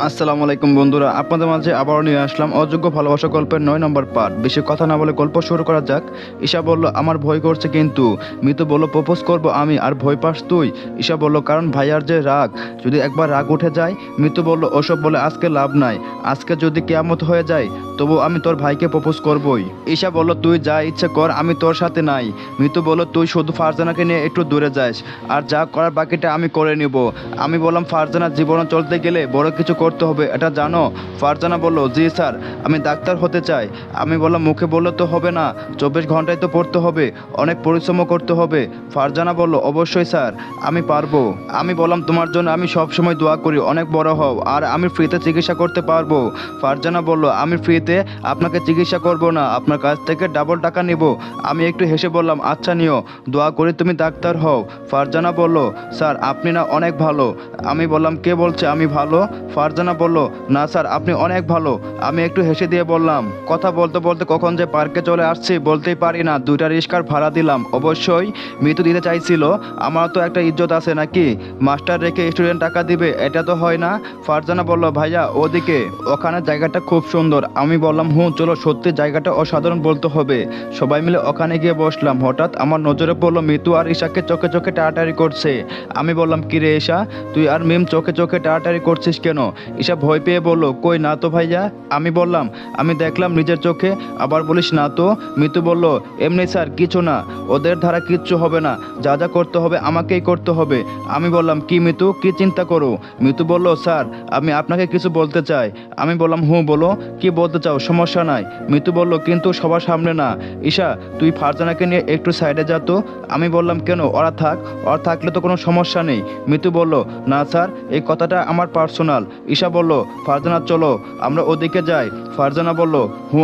আসসালামু আলাইকুম বন্ধুরা, আপনাদের মাঝে আবারও নিয়ে আসলাম অযোগ্য ভালোবাসা গল্পের 9 নম্বর পার্ট। বেশি কথা না বলে গল্প শুরু করা যাক। ঈশা বলল, আমার ভয় করছে কিন্তু। মিতু বলল, প্রপোজ করব আমি, আর ভয় পাস তুই? ঈশা বলল, কারণ ভাইয়ার যে রাগ, যদি একবার রাগ উঠে যায়। মিতু বলল, ওসব বলে আজকে লাভ নাই, আজকে যদি কিয়ামত হয়ে যায় তবু আমি তোর ভাইকে প্রপোজ করবই। ঈশা বলল, তুই যা ইচ্ছে কর, আমি তোর সাথে নাই। মিতু বলল, তুই শুধু ফারজানাকে নিয়ে একটু দূরে যাস, আর যা করার বাকিটা আমি করে নিব। আমি বললাম, ফারজানার জীবনে চলতে গেলে বড় কিছু করতে হবে, এটা জানো? ফারজানা বলল, জি স্যার, আমি ডাক্তার হতে চাই। আমি বললাম, মুখে বললে তো হবে না, 24 ঘন্টায় তো পড়তে হবে, অনেক পরিশ্রমও করতে হবে। ফারজানা বলল, অবশ্যই স্যার, আমি পারবো। আমি বললাম, তোমার জন্য আমি সব সময় দোয়া করি, অনেক বড় হও, আর আমি ফ্রিতে চিকিৎসা করতে পারবো। ফারজানা বলল, আমি ফ্রিতে আপনাকে চিকিৎসা করব না, আপনার কাছ থেকে ডাবল টাকা নিব। আমি একটু হেসে বললাম, আচ্ছা নিও, দোয়া করি তুমি ডাক্তার হও। ফারজানা বলল, স্যার আপনি না অনেক ভালো। আমি বললাম, কে বলছে আমি ভালো? ফারজানা বলল, না স্যার, আপনি অনেক ভালো। আমি একটু হেসে দিয়ে বললাম, কথা বলতে বলতে কখন যে পার্কে চলে আসছি বলতেই পারি না। 2টা রিক্সার ভাড়া দিলাম, অবশ্যই মিতু দিতে চাইছিল, আমার তো একটা ইজ্জত আছে নাকি? মাস্টার রেখে স্টুডেন্ট টাকা দিবে, এটা তো হয় না। ফারজানা বলল, ভাইয়া ওদিকে, ওখানে জায়গাটা খুব সুন্দর। আমি বললাম, চলো, সত্যি জায়গাটা অসাধারণ বলতে হবে। সবাই মিলে ওখানে গিয়ে বসলাম। হঠাৎ আমার নজরে পড়লো মিতু আর ঈশাকে চোখে চোখে টাটারি করছে। আমি বললাম, কিরে ঈশা, তুই আর মিম চোখে চোখে টাটারি করছিস কেন? ঈশা ভয় পেয়ে বলল, কই না তো ভাইয়া। আমি বললাম, আমি দেখলাম নিজের চোখে, আবার বলিস না তো। মিতু বলল, এমনি স্যার, কিছু না, ওদের ধারা কিচ্ছু হবে না, যা যা করতে হবে আমাকেই করতে হবে। আমি বললাম, কি মিতু, কি চিন্তা করো? মিতু বলল, স্যার আমি আপনাকে কিছু বলতে চাই। আমি বললাম, বলো, কি বলতে চাও? সমস্যা নাই। মিতু বলল, কিন্তু সবার সামনে না। ঈশা, তুই ফারজানাকে নিয়ে একটু সাইডে যা তো। আমি বললাম, কেন? ওরা থাক, ওরা থাকলে তো কোনো সমস্যা নেই। মিতু বলল, না স্যার, এই কথাটা আমার পার্সোনাল। ঈশা বলল, ফারজানা চলো, আমরা ওদিকে যাই। ফারজানা বলল,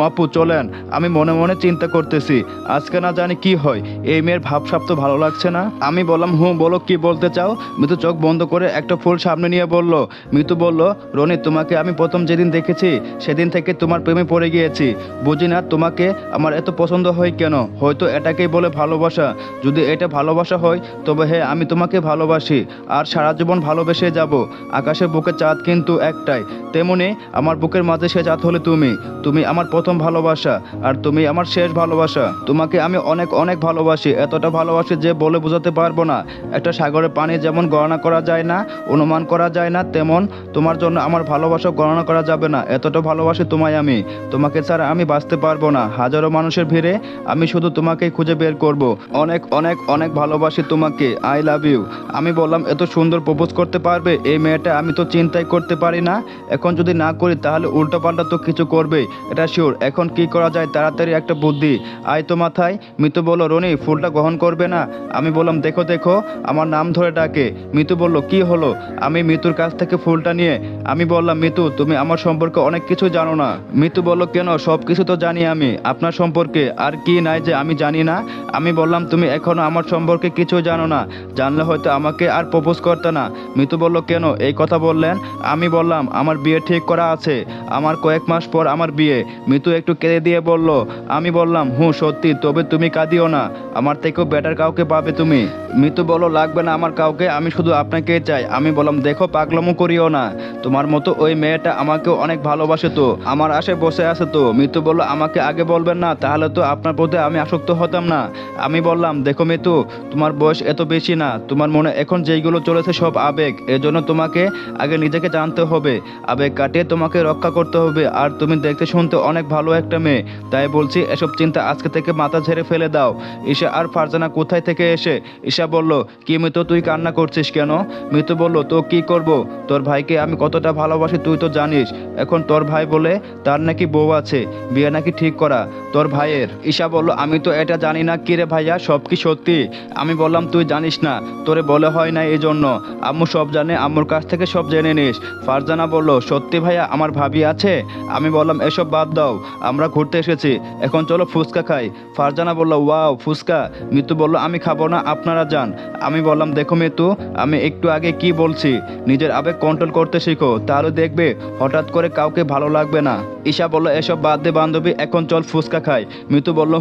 আপু চলেন। আমি মনে মনে চিন্তা করতেছি, আজকে না জানি কি হয়, এই মেয়ের ভাবসাব তো ভালো লাগছে না। আমি বললাম, বলো, কি বলতে চাও? মিতু চোখ বন্ধ করে একটা ফুল সামনে নিয়ে বলল। মিতু বলল, রনি, তোমাকে আমি প্রথম যেদিন দেখেছি সেদিন থেকে তোমার প্রেমে পড়ে গিয়েছি। বুঝি না তোমাকে আমার এত পছন্দ হয় কেন। হয়তো এটাকেই বলে ভালোবাসা। যদি এটা ভালোবাসা হয় তবে হ্যাঁ, আমি তোমাকে ভালোবাসি, আর সারা জীবন ভালোবেসে যাব। আকাশের বুকে চাঁদ কিন্তু একটাই, তেমনি আমার বুকের মাঝে সে চাঁদ হলে তুমি। তুমি আমার প্রথম ভালোবাসা, আর তুমি আমার শেষ ভালোবাসা। তোমাকে আমি অনেক অনেক ভালোবাসি, এতটা ভালোবাসি যে বলে বোঝাতে পারবো না। একটা সাগরের পানি যেমন গণনা করা যায় না, অনুমান করা যায় না, তেমন তোমার জন্য আমার ভালোবাসা গণনা করা যাবে না। এতটা ভালোবাসি তোমায় আমি, তোমাকে ছাড়া আমি বাঁচতে পারবো না। হাজারো মানুষের ভিড়ে আমি শুধু তোমাকেই খুঁজে বের করব। অনেক অনেক অনেক ভালোবাসি তোমাকে, আই লাভ ইউ। আমি বললাম, এত সুন্দর প্রপোজ করতে পারবে এই মেয়েটা? আমি তো চিন্তাই করতে পারি না। এখন যদি না করি তাহলে উল্টোপাল্টা তো কিছু করবে, এটা শিওর। এখন কি করা যায়, তাড়াতাড়ি একটা বুদ্ধি আয় তো মাথায়। মিতু বলল, রনি, ফুলটা গ্রহণ করবে না? আমি বললাম, দেখো দেখো, আমার নাম ধরে ডাকে। মিতু বলল, কি হলো? আমি মিতুর কাছ থেকে ফুলটা নিয়ে আমি বললাম, মিতু, তুমি আমার সম্পর্কে অনেক কিছু জানো না। মিতু বলল, কেন? সব কিছু তো জানি আমি আপনার সম্পর্কে, আর কি নাই যে আমি জানি না? আমি বললাম, তুমি এখনো আমার সম্পর্কে কিছু জানো না, জানলে হয়তো আমাকে আর প্রপোজ করতে না। মিতু বলল, কেন এই কথা বললেন? আমি বললাম, আমার বিয়ে ঠিক করা আছে, আমার কয়েক মাস পর আমার বিয়ে। মিতু একটু কেঁদে দিয়ে বলল। আমি বললাম, সত্যি? তবে তুমি কাঁদিও না, আমার থেকেও বেটার কাউকে পাবে তুমি। মিতু বলল, লাগবে না আমার কাউকে, আমি শুধু আপনাকেই চাই। আমি বললাম, দেখো, পাগলামো করিও না, তোমার মতো ওই মেয়েটা আমাকেও অনেক ভালোবাসে তো, আমার আশে বসে আছে তো। মিতু বলল, আমাকে আগে বলবেন না, তাহলে তো আপনার প্রতি আমি আসক্ত হতাম না। আমি বললাম, দেখো মিতু, তোমার বয়স এত বেশি না, তোমার মনে এখন যেইগুলো চলেছে সব আবেগ, এজন্য তোমাকে আগে নিজেকে জানতে হবে, আবেগ কাটিয়ে তোমাকে রক্ষা করতে হবে। আর তুমি দেখতে শুনতে অনেক ভালো একটা মেয়ে, তাই বলছি এসব চিন্তা আজকে থেকে মাথা ঝেড়ে ফেলে দাও। ঈশা আর ফারজানা কোথায় থেকে এসে ঈশা বলল, কি মিতু, তুই কান্না করছিস কেন? মিতু বলল, তো কি করব, তোর ভাইকে আমি কতটা ভালোবাসি তুই তো জানিস। এখন তোর ভাই বলে তার নাকি বউ আছে, বিয়ে নাকি ঠিক করা তোর ভাইয়ের। ঈশা বলল, আমি তো এটা জানি না। কি রে ভাইয়া, সব কি সত্যি? আমি বললাম, তুই জানিস না, তোরে বলে হয় না এই জন্য। আম্মু সব জানে, আম্মুর কাছ থেকে সব জেনে নিস। ফারজানা বলল, সত্যি ভাইয়া, আমার ভাবি আছে? আমি বললাম, এসব বাদ দাও, আমরা ঘুরতে এসেছি, এখন চলো ফুচকা খাই। ফারজানা বলল, ওয়াও, ফুচকা? মিতু বলল, আমি খাবো না, আপনারা যান। আমি বললাম, দেখো মিতু, আমি একটু আগে কি বলছি, নিজের আবেগ কন্ট্রোল করতে শিখো, তাহলে দেখবে হঠাৎ করে কাউকে ভালো লাগবে না। ঈশা বলল, এসব বাদ দে বান্ধবী, এখন চল ফুচকা খাই। মিতু বলল,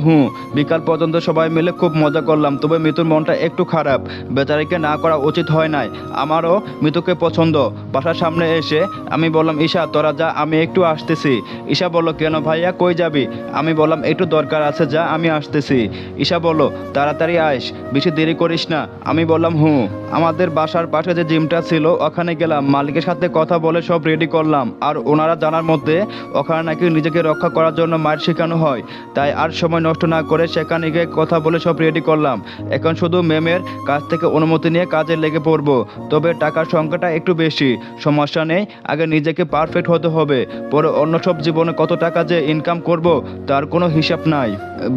বিকাল পর্যন্ত সবাই মিলে খুব মজা করলাম, তবে মিতুর মনটা একটু খারাপ, বেচারিকে না করা উচিত হয় নাই। আমারও মিতুকে পছন্দ। বাসার সামনে এসে আমি বললাম ঈশা তোরা যা, আমি একটু আসতেছি। ঈশা বলল কেন ভাইয়া, কই যাবি? আমি বললাম একটু দরকার আছে, যা আমি আসতেছি। ঈশা বলল তাড়াতাড়ি আইস, বেশি দেরি করিস না। আমি বললাম হুঁ। আমাদের বাসার পাশে যে জিমটা ছিল ওখানে গেলাম, মালিকের সাথে কথা বলে সব রেডি করলাম। আর ওনারা জানার মধ্যে ওখানে নাকি নিজেকে রক্ষা করার জন্য মায়ের শেখানো হয়, তাই আর সময় নষ্ট না করে সেখানে গিয়ে কথা বলে সব রেডি করলাম। এখন শুধু ম্যামের কাছ থেকে অনুমতি নিয়ে কাজে লেগে পড়বো। তবে টাকার সংখ্যাটা একটু বেশি, সমস্যা নেই, আগে নিজেকে পারফেক্ট হতে হবে, পরে অন্য সব জীবনে কত টাকা যে ইনকাম করব তার কোনো হিসাব নাই।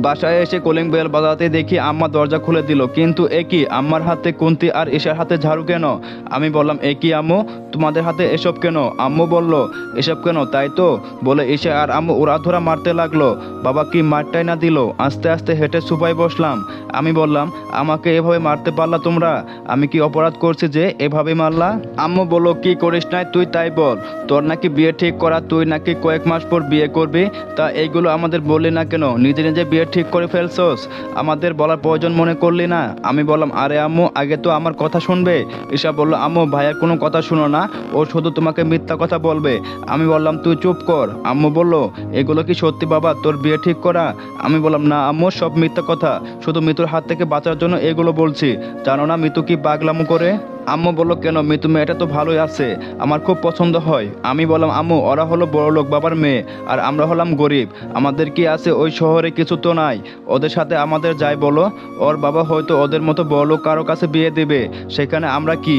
বাসায় এসে কলিং বেল বাজাতে দেখি আম্মা দরজা খুলে দিল, কিন্তু এ কি, আম্মার হাতে কুন্তি আর ঈশার হাতে ঝাড়ু কেন? আমি বললাম এ কি আম্মু, তোমাদের হাতে এসব কেন? আম্মু বলল এসব কেন, তাই তো বলে ঈশা আর আম্মু ওড়াধরা মারতে লাগলো। বাবা কি মারটাই না দিল। আস্তে আস্তে হেঁটে সোফায় বসলাম। আমি বললাম আমাকে এভাবে মারতে পারলা তোমরা? আমি কি অপরাধ করছি যে এভাবে মারলা? আম্মু বলল কি করিস নাই তুই তাই বল, তোর নাকি বিয়ে ঠিক করা, তুই নাকি কয়েক মাস পর বিয়ে করবি, তা এইগুলো আমাদের বললি না কেন? নিজে নিজে বিয়ে ঠিক করে ফেলছস, আমাদের বলার প্রয়োজন মনে করলি না? আমি বললাম আরে আম্মু আগে তো আমার কথা শুনবে। ঈশা বলল আম্মু ভাইয়ের কোনো কথা শুনো না, ও শুধু তোমাকে মিথ্যা কথা বলবে। আমি বললাম তুই চুপ কর। আম্মু বলল এগুলো কি সত্যি বাবা, তোর বিয়ে ঠিক করা? আমি বললাম না আম্মু, সব মিথ্যা কথা, শুধু মিতুর হাত থেকে বাঁচার জন্য এগুলো বলছি। জানো না মিতু কি পাগলামো করে? আম্মু বলল কেন, মিতু মেয়েটা তো ভালোই আছে, আমার খুব পছন্দ হয়। আমি বললাম আম্মু ওরা হলো বড়লোক বাবার মেয়ে আর আমরা হলাম গরিব, আমাদের কি আছে ওই শহরে? কিছু তো নাই, ওদের সাথে আমাদের যাই বলো, ওর বাবা হয়তো ওদের মতো বড়লোক কারো কাছে বিয়ে দেবে, সেখানে আমরা কি?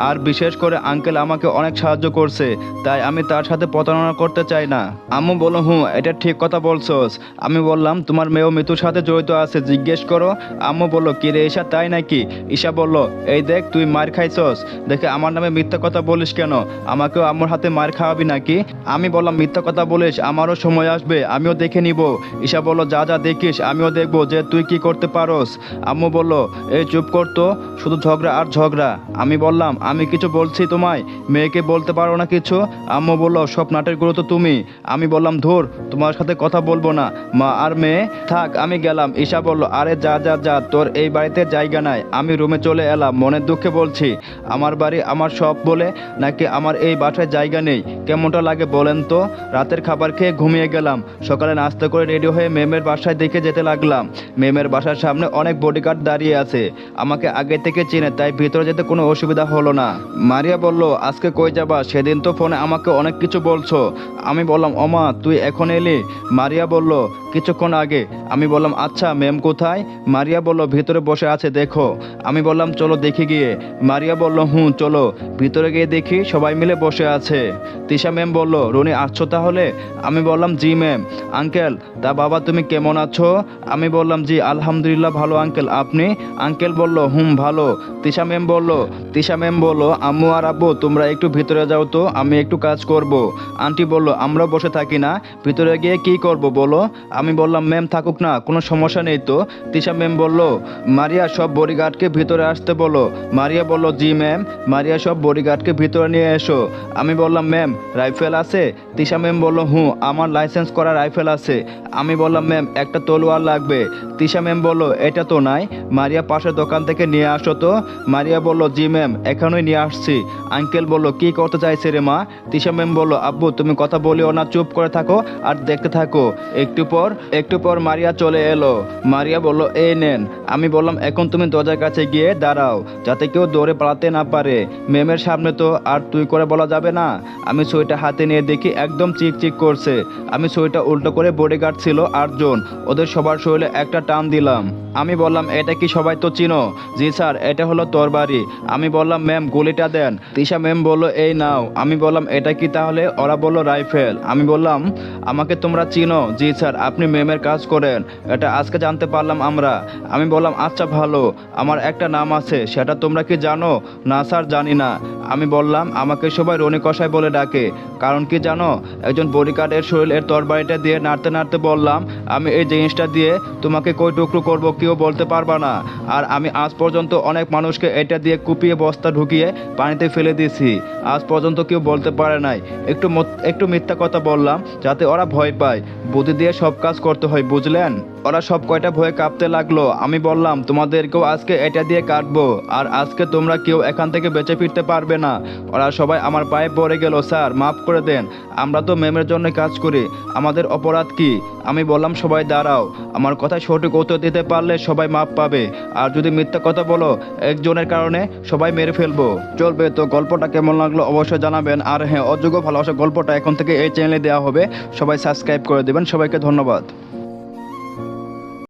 আর বিশেষ করে আঙ্কেল আমাকে অনেক সাহায্য করছে, তাই আমি তার সাথে প্রতারণা করতে চাই না। আম্মু বলল হুঁ এটা ঠিক কথা বলছস। আমি বললাম তোমার মেয়েও মিতুর সাথে জড়িত আছে, জিজ্ঞেস করো। আম্মু বলল কি রে ঈশা, তাই নাকি? ঈশা বলল এই দেখ তুই মার খাইছস, দেখে আমার নামে মিথ্যা কথা বলিস কেন? আমাকেও আম্মুর হাতে মার খাওয়াবি নাকি? আমি বললাম মিথ্যা কথা বলিস, আমারও সময় আসবে, আমিও দেখে নিব। ঈশা বলল যা যা দেখিস আমিও দেখবো যে তুই কি করতে পারস। আম্মু বলল এই চুপ করতো, শুধু ঝগড়া আর ঝগড়া। আমি বললাম আমি কিছু বলছি তোমায়, মেয়েকে বলতে পারো না কিছু? আম্মু বলল সব নাটেরগুলো তো তুমি। আমি বললাম ধুর, তোমার সাথে কথা বলবো না, মা আর মেয়ে থাক, আমি গেলাম। ঈশা বলল আরে যা যা যা, তোর এই বাড়িতে জায়গা নাই। আমি রুমে চলে এলাম, মনের দুঃখে বলছি আমার বাড়ি আমার সব বলে নাকি আমার এই বাসায় জায়গা নেই, কেমনটা লাগে বলেন তো? রাতের খাবার খেয়ে ঘুমিয়ে গেলাম। সকালে নাস্তা করে রেডি হয়ে মেমের বাসায় দেখে যেতে লাগলাম। মেমের বাসার সামনে অনেক বডিগার্ড দাঁড়িয়ে আছে, আমাকে আগে থেকে চিনে, তাই ভিতরে যেতে কোনো অসুবিধা হলো না। মারিয়া বলল আজকে কই যাবা, সেদিন তো ফোনে আমাকে অনেক কিছু বলছো। আমি বললাম ওমা তুই এখন এলি? মারিয়া বলল কিছুক্ষণ আগে। আমি বললাম আচ্ছা ম্যাম কোথায়? মারিয়া বলল ভিতরে বসে আছে দেখো। আমি বললাম চলো দেখি গিয়ে। মারিয়া বলল হুঁ চলো। ভিতরে গিয়ে দেখি সবাই মিলে বসে আছে। তিশা ম্যাম বলল রনি আসছো তাহলে? আমি বললাম জি ম্যাম। আঙ্কেল তা বাবা তুমি কেমন আছো? আমি বললাম জি আলহামদুলিল্লাহ ভালো আঙ্কেল, আপনি? আঙ্কেল বলল হুম ভালো। তিশা ম্যাম বলল আম্মু আর আব্বু তোমরা একটু ভিতরে যাও তো, আমি একটু কাজ করব। আন্টি বলল আমরা বসে থাকি না, ভিতরে গিয়ে কি করব বলো? আমি বললাম ম্যাম থাকুক না, কোনো সমস্যা নেই তো। তিশা ম্যাম বলল মারিয়া সব বডিগার্ডকে ভিতরে আসতে বলো। মারিয়া বলল জি ম্যাম। মারিয়া সব বডিগার্ডকে ভিতরে নিয়ে এসো। আমি বললাম ম্যাম রাইফেল আছে? তিশা ম্যাম বলল হুঁ আমার লাইসেন্স করা রাইফেল আছে। আমি বললাম ম্যাম একটা তলোয়ার লাগবে। তিশা ম্যাম বলল এটা তো নাই, মারিয়া পাশের দোকান থেকে নিয়ে আসো তো। মারিয়া বলল জি ম্যাম এখনই নিয়ে আসছি। আঙ্কেল বলল কি করতে চাইছে রে মা? তিশা ম্যাম বলল আব্বু তুমি কথা বলিও না, চুপ করে থাকো আর দেখতে থাকো। একটু পর মারিয়া চলে এলো। মারিয়া বলল এই নেন। আমি বললাম এখন তুমি দরজার কাছে গিয়ে দাঁড়াও, যাতে কেউ দৌড়ে পালাতে না পারে, ম্যামের সামনে তো আর তুই করে বলা যাবে না। আমি ছুরিটা হাতে নিয়ে দেখি একদম চিক করছে। আমি ছুরিটা উল্টো করে, বডিগার্ড ছিল 8 জন, ওদের সবার শরীরে একটা টান দিলাম। আমি বললাম এটা কি সবাই তো চিনো? জি স্যার এটা হলো তরবারি। আমি বললাম ম্যাম গুলিটা দেন। তিশা ম্যাম বলল এই নাও। আমি বললাম এটা কি তাহলে? ওরা বলল রাইফেল। আমি বললাম আমাকে তোমরা চিনো? জি স্যার আপনি ম্যামের কাজ করেন, এটা আজকে জানতে পারলাম আমরা। আমি বললাম আচ্ছা ভালো, আমার একটা নাম আছে, সেটা তোমরা কি জানো? না স্যার জানি না। আমি বললাম আমাকে সবাই রনি কষাই বলে ডাকে, কারণ কি জানো? একজন বডিগার্ডের শরীরের তরবারিটা দিয়ে নাড়তে নাড়তে বললাম আমি এই জিনিসটা দিয়ে তোমাকে কই টুকরো করবো কেউ বলতে পারবা না। আর আমি আজ পর্যন্ত অনেক মানুষকে এটা দিয়ে কুপিয়ে বস্তা ঢুকিয়ে পানিতে ফেলে দিয়েছি, আজ পর্যন্ত কেউ বলতে পারে নাই। একটু মিথ্যা কথা বললাম যাতে ওরা ভয় পায়, বুদ্ধি দিয়ে সব কাজ করতে হয় বুঝলেন? ওরা সব কয়টা ভয়ে কাঁপতে লাগলো। আমি বললাম তোমাদেরকেও আজকে এটা দিয়ে কাটবো, আর আজকে তোমরা কেউ এখান থেকে বেঁচে ফিরতে পারবে না। ওরা সবাই আমার পায়ে পড়ে গেল, স্যার মাফ করে দেন, আমরা তো ম্যামের জন্য কাজ করি, আমাদের অপরাধ কি? আমি বললাম সবাই দাঁড়াও, আমার কথায় সঠিক উত্তর দিতে পারলে সবাই মাপ পাবে, আর যদি মিথ্যা কথা বলো একজনের কারণে সবাই মেরে ফেলবো। চলবে তো? গল্পটা কেমন লাগলো অবশ্যই জানাবেন। আর হ্যাঁ, অযোগ্য ভালোবাসা গল্পটা এখন থেকে এই চ্যানেলে দেওয়া হবে, সবাই সাবস্ক্রাইব করে দেবেন। সবাইকে ধন্যবাদ।